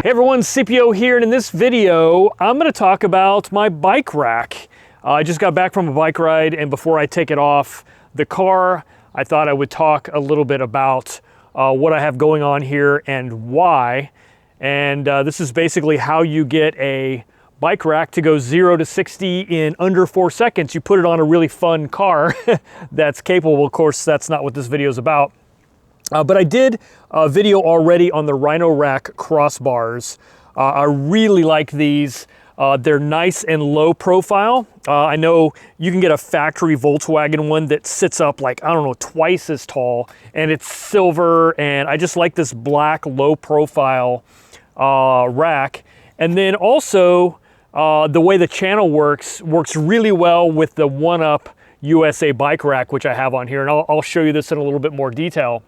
Hey everyone, CPO here, and in this video, I'm gonna talk about my bike rack. I just got back from a bike ride, and before I take it off the car, I thought I would talk a little bit about what I have going on here and why. And this is basically how you get a bike rack to go 0 to 60 in under 4 seconds. You put it on a really fun car that's capable. Of course, that's not what this video is about. But I did a video already on the rhino-rack crossbars. I really like these. They're nice and low profile. I know you can get a factory Volkswagen one that sits up like, I don't know, twice as tall, and it's silver, and I just like this black low profile rack. And then also the way the channel works really well with the 1UP USA bike rack, which I have on here, and I'll show you this in a little bit more detail.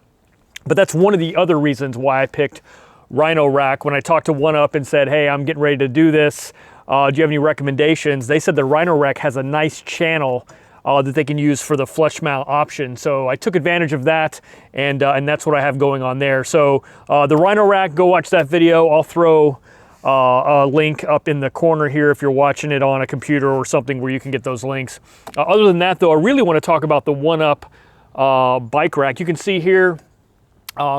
But that's one of the other reasons why I picked rhino-rack. When I talked to 1UP and said, hey, I'm getting ready to do this, do you have any recommendations? They said the rhino-rack has a nice channel that they can use for the flush mount option. So I took advantage of that, and that's what I have going on there. So the rhino-rack, go watch that video. I'll throw a link up in the corner here if you're watching it on a computer or something where you can get those links. Other than that, though, I really want to talk about the 1UP bike rack. You can see here,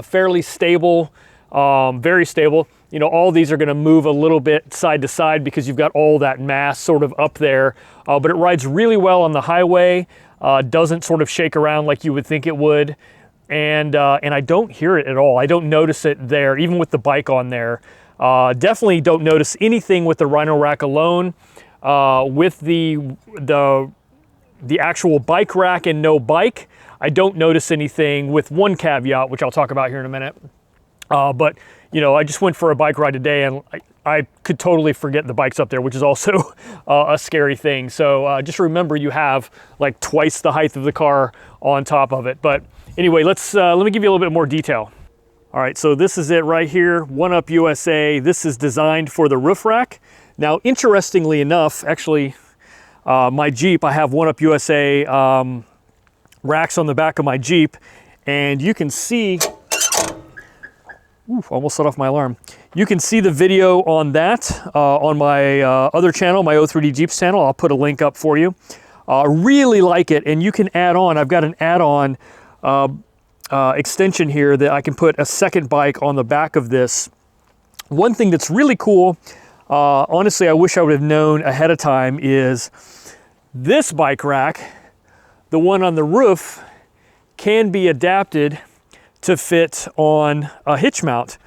fairly stable, very stable. You know, all these are going to move a little bit side to side because you've got all that mass sort of up there, but it rides really well on the highway, doesn't sort of shake around like you would think it would, and I don't hear it at all. I don't notice it there, even with the bike on there. Definitely don't notice anything with the rhino-rack alone. With the actual bike rack and no bike, I don't notice anything, with one caveat, which I'll talk about here in a minute. But, you know, I just went for a bike ride today, and I could totally forget the bike's up there, which is also a scary thing. So just remember you have like twice the height of the car on top of it. But anyway, let me give you a little bit more detail. All right, so this is it right here, 1UP USA. This is designed for the roof rack. Now, interestingly enough, actually, my Jeep, I have 1UP USA racks on the back of my Jeep, and you can see, almost set off my alarm. You can see the video on that on my other channel, my O3D Jeeps channel. I'll put a link up for you. Really like it, and you can add on. I've got an add-on extension here that I can put a second bike on the back of this. One thing that's really cool, honestly, I wish I would have known ahead of time, is this bike rack, the one on the roof, can be adapted to fit on a hitch mount,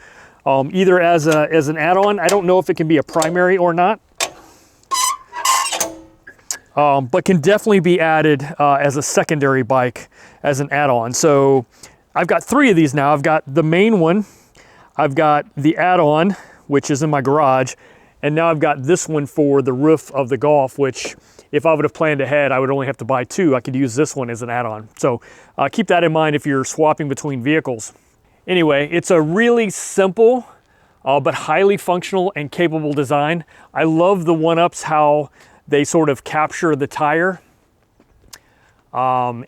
either as an add-on. I don't know if it can be a primary or not, but can definitely be added as a secondary bike as an add-on. So I've got 3 of these now. I've got the main one, I've got the add-on, which is in my garage, and now I've got this one for the roof of the Golf, which if I would have planned ahead, I would only have to buy 2. I could use this one as an add-on. So keep that in mind if you're swapping between vehicles. Anyway, it's a really simple, but highly functional and capable design. I love the 1UPs, how they sort of capture the tire. And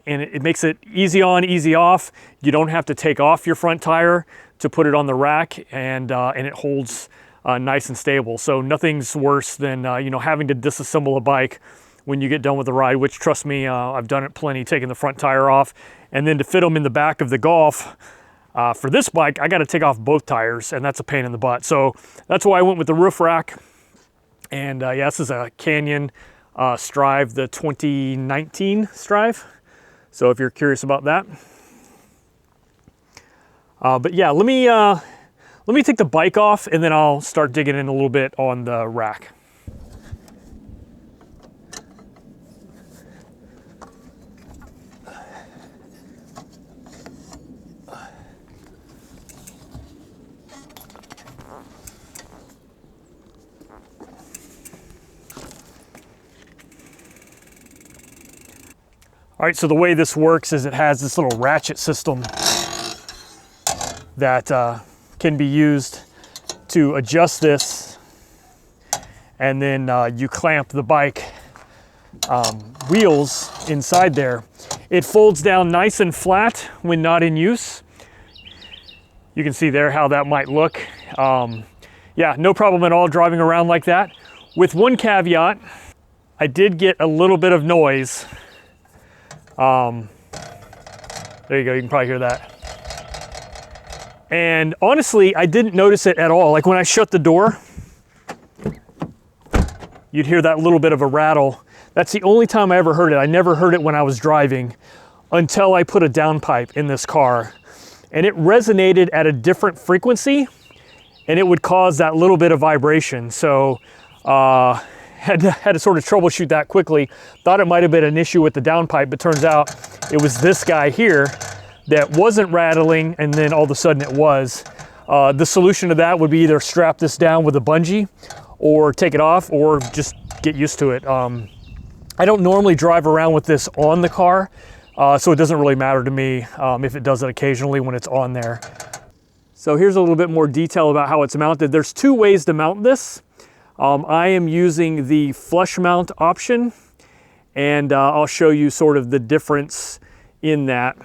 it makes it easy on, easy off. You don't have to take off your front tire to put it on the rack, and it holds nice and stable. So nothing's worse than you know, having to disassemble a bike when you get done with the ride, which, trust me, I've done it plenty, taking the front tire off, and then to fit them in the back of the Golf. For this bike, I got to take off both tires, and that's a pain in the butt. So that's why I went with the roof rack. And yeah, this is a Canyon Strive, the 2019 Strive. So if you're curious about that. But yeah, let me take the bike off, and then I'll start digging in a little bit on the rack. All right, so the way this works is it has this little ratchet system that can be used to adjust this, and then you clamp the bike wheels inside there. It folds down nice and flat when not in use. You can see there how that might look. Yeah, no problem at all driving around like that. With one caveat, I did get a little bit of noise. There you go, you can probably hear that. And honestly, I didn't notice it at all. Like when I shut the door, you'd hear that little bit of a rattle. That's the only time I ever heard it. I never heard it when I was driving until I put a downpipe in this car. And it resonated at a different frequency, and it would cause that little bit of vibration. So had to sort of troubleshoot that quickly. Thought it might have been an issue with the downpipe, but turns out it was this guy here that wasn't rattling, and then all of a sudden it was. The solution to that would be either strap this down with a bungee or take it off, or just get used to it. I don't normally drive around with this on the car, so it doesn't really matter to me if it does it occasionally when it's on there. So here's a little bit more detail about how it's mounted. There's two ways to mount this. I am using the flush mount option, and I'll show you sort of the difference in that.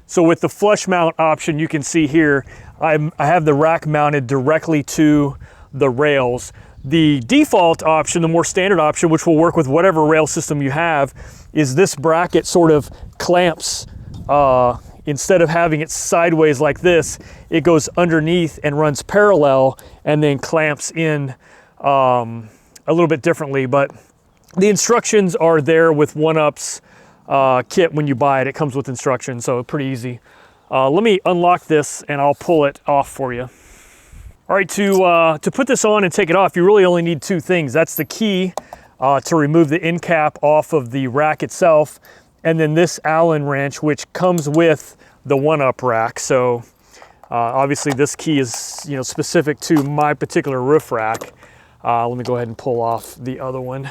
So with the flush mount option, you can see here, I have the rack mounted directly to the rails. The default option, the more standard option, which will work with whatever rail system you have, is this bracket sort of clamps. Instead of having it sideways like this, it goes underneath and runs parallel and then clamps in a little bit differently. But the instructions are there with 1UP's kit when you buy it. It comes with instructions, so pretty easy. Let me unlock this and I'll pull it off for you. All right, to put this on and take it off, you really only need two things. That's the key to remove the end cap off of the rack itself, and then this Allen wrench, which comes with the 1UP rack. So obviously this key is specific to my particular roof rack. Let me go ahead and pull off the other one.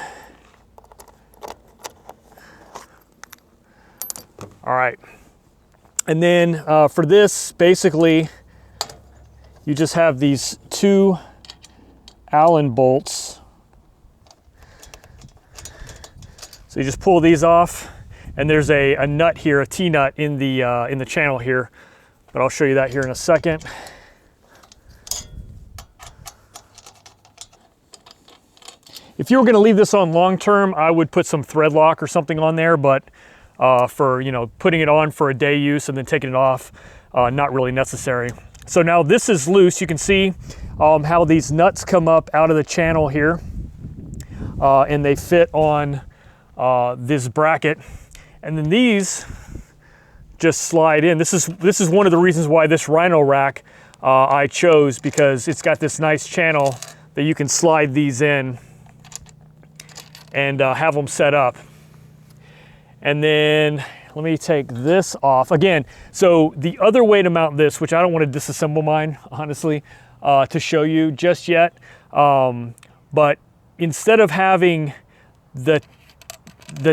All right, and then for this, basically, you just have these two Allen bolts. So you just pull these off, and there's a nut here, a T-nut in the channel here, but I'll show you that here in a second. If you were going to leave this on long term, I would put some thread lock or something on there, but for putting it on for a day use and then taking it off, not really necessary. So now this is loose. You can see how these nuts come up out of the channel here, and they fit on this bracket, and then these just slide in. This is one of the reasons why this rhino-rack I chose, because it's got this nice channel that you can slide these in and have them set up. And then let me take this off again. So the other way to mount this, which I don't want to disassemble mine, honestly, to show you just yet, but instead of having the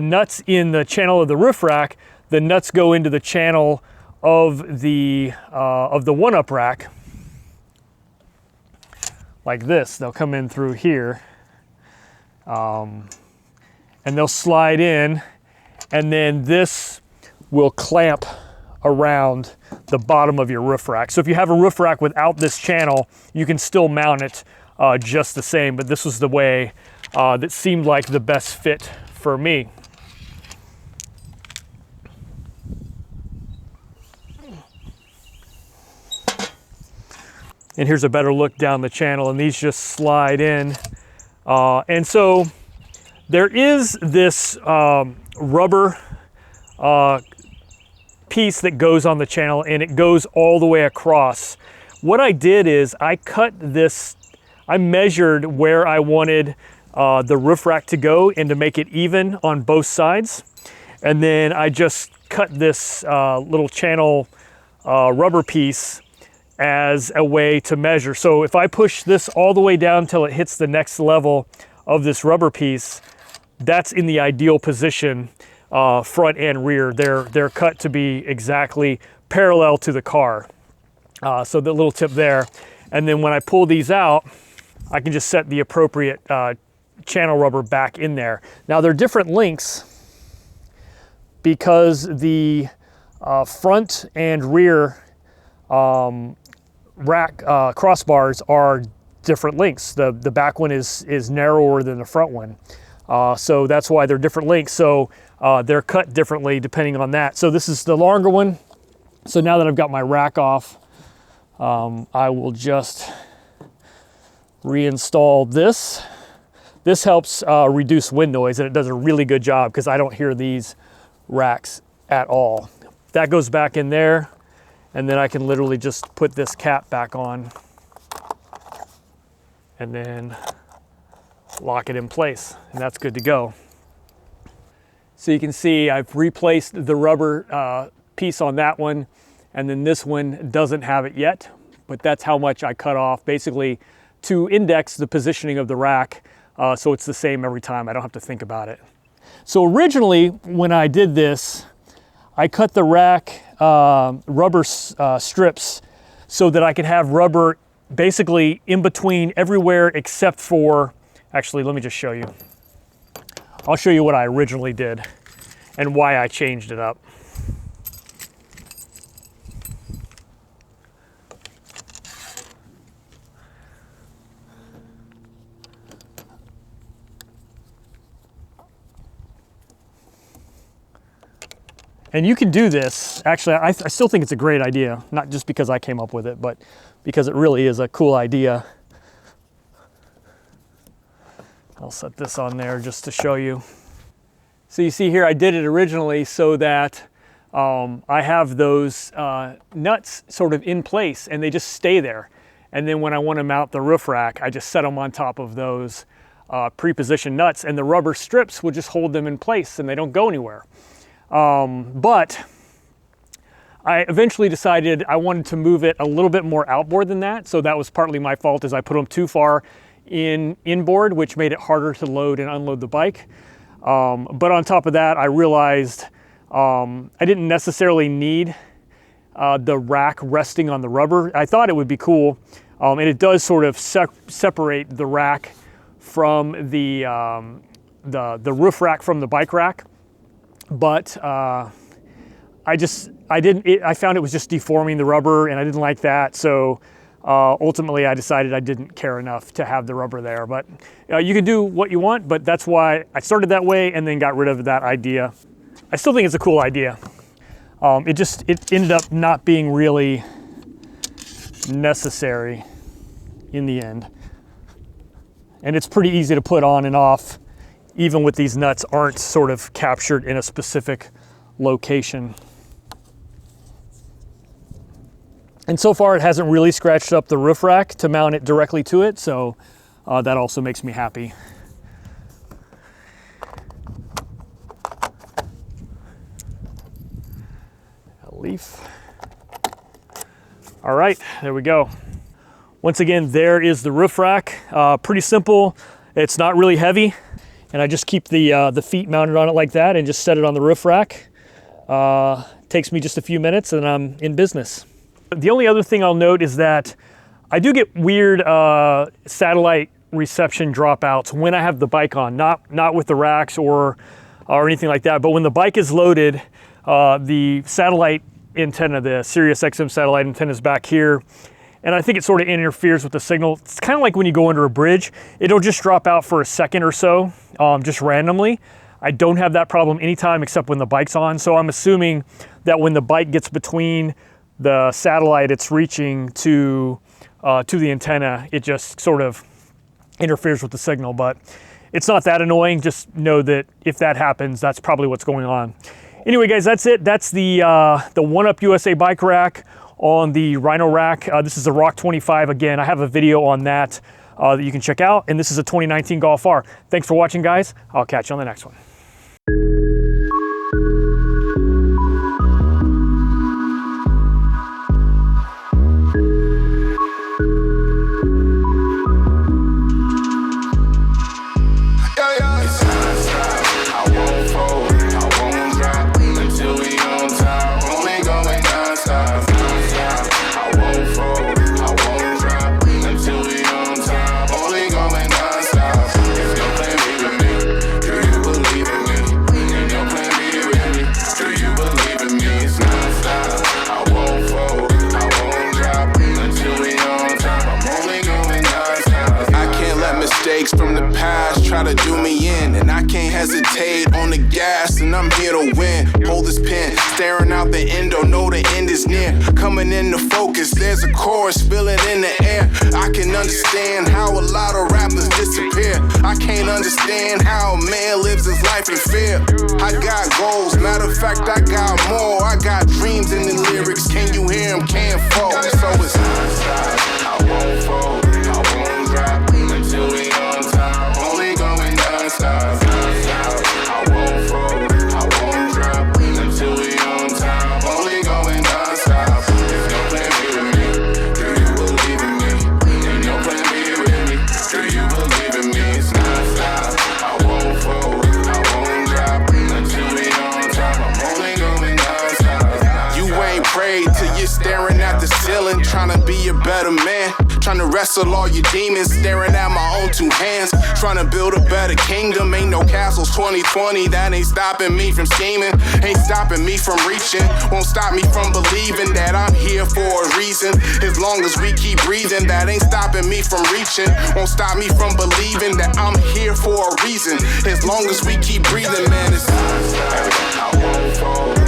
nuts in the channel of the roof rack, the nuts go into the channel of the 1UP rack, like this. They'll come in through here, and they'll slide in, and then this will clamp around the bottom of your roof rack. So if you have a roof rack without this channel, you can still mount it just the same, but this was the way that seemed like the best fit for me. And here's a better look down the channel, and these just slide in. And so there is this rubber piece that goes on the channel, and it goes all the way across. What I did is I cut this, I measured where I wanted the roof rack to go and to make it even on both sides. And then I just cut this little channel rubber piece as a way to measure. So if I push this all the way down till it hits the next level of this rubber piece, that's in the ideal position, front and rear. They're cut to be exactly parallel to the car. So the little tip there. And then when I pull these out, I can just set the appropriate channel rubber back in there. Now they're different lengths because the front and rear rack crossbars are different lengths. The back one is narrower than the front one. So that's why they're different lengths. So they're cut differently depending on that. So this is the longer one. So now that I've got my rack off, I will just reinstall this. This helps reduce wind noise, and it does a really good job because I don't hear these racks at all. That goes back in there, and then I can literally just put this cap back on and then lock it in place, and that's good to go. So you can see I've replaced the rubber piece on that one, and then this one doesn't have it yet, but that's how much I cut off, basically to index the positioning of the rack, so it's the same every time. I don't have to think about it. So originally, when I did this, I cut the rack rubber strips so that I could have rubber basically in between everywhere except for, actually, let me just show you. I'll show you what I originally did and why I changed it up. And you can do this. Actually, I still think it's a great idea, not just because I came up with it, but because it really is a cool idea. I'll set this on there just to show you. So you see here, I did it originally so that I have those nuts sort of in place and they just stay there. And then when I want to mount the roof rack, I just set them on top of those pre-positioned nuts, and the rubber strips will just hold them in place and they don't go anywhere. But I eventually decided I wanted to move it a little bit more outboard than that. So that was partly my fault, is I put them too far inboard, which made it harder to load and unload the bike. But on top of that, I realized I didn't necessarily need the rack resting on the rubber. I thought it would be cool, and it does sort of separate the rack from the roof rack from the bike rack. But I found it was just deforming the rubber, and I didn't like that. So ultimately I decided I didn't care enough to have the rubber there. But you can do what you want, but that's why I started that way and then got rid of that idea. I still think it's a cool idea. It ended up not being really necessary in the end. And it's pretty easy to put on and off, even with these nuts aren't sort of captured in a specific location. And so far it hasn't really scratched up the roof rack to mount it directly to it, so that also makes me happy. A leaf. All right, there we go. Once again, there is the roof rack. Pretty simple. It's not really heavy. And I just keep the feet mounted on it like that and just set it on the roof rack. Takes me just a few minutes and I'm in business. The only other thing I'll note is that I do get weird satellite reception dropouts when I have the bike on, not with the racks or anything like that, but when the bike is loaded, the satellite antenna, the Sirius XM satellite antenna is back here. And I think it sort of interferes with the signal. It's kind of like when you go under a bridge, it'll just drop out for a second or so, just randomly. I don't have that problem anytime except when the bike's on. So I'm assuming that when the bike gets between the satellite it's reaching to the antenna, it just sort of interferes with the signal. But it's not that annoying. Just know that if that happens, that's probably what's going on. Anyway, guys, that's it. That's the One Up USA bike rack on the rhino-rack. This is the Rock 25. Again, I have a video on that that you can check out. And this is a 2019 Golf R. Thanks for watching, guys. I'll catch you on the next one. try to do me in, and I can't hesitate on the gas, and I'm here to win. Hold this pen, staring out the endo, know the end is near. Coming into focus, there's a chorus, feel it in the air. I can understand how a lot of rappers disappear. I can't understand how a man lives his life in fear. I got goals, matter of fact, I got more. I got dreams in the lyrics, can you hear them? Can't fall. So it's non-stop, I won't fold, I won't drop until we on top. Only going non-stop, non-stop, I won't fold, I won't drop until we on top. Only going non-stop. There's no plan B with me. Do you believe in me? Ain't no plan B with me. Do you believe in me? It's non-stop, I won't fold, I won't drop until we on top. I'm only going non-stop. You ain't prayed till you're staring at the ceiling, trying to be a better man, trying to wrestle all your demons, staring at my own two hands, trying to build a better kingdom. Ain't no castles 2020, that ain't stopping me from scheming, ain't stopping me from reaching, won't stop me from believing that I'm here for a reason. As long as we keep breathing, that ain't stopping me from reaching, won't stop me from believing that I'm here for a reason. As long as we keep breathing, man, it's I won't fall.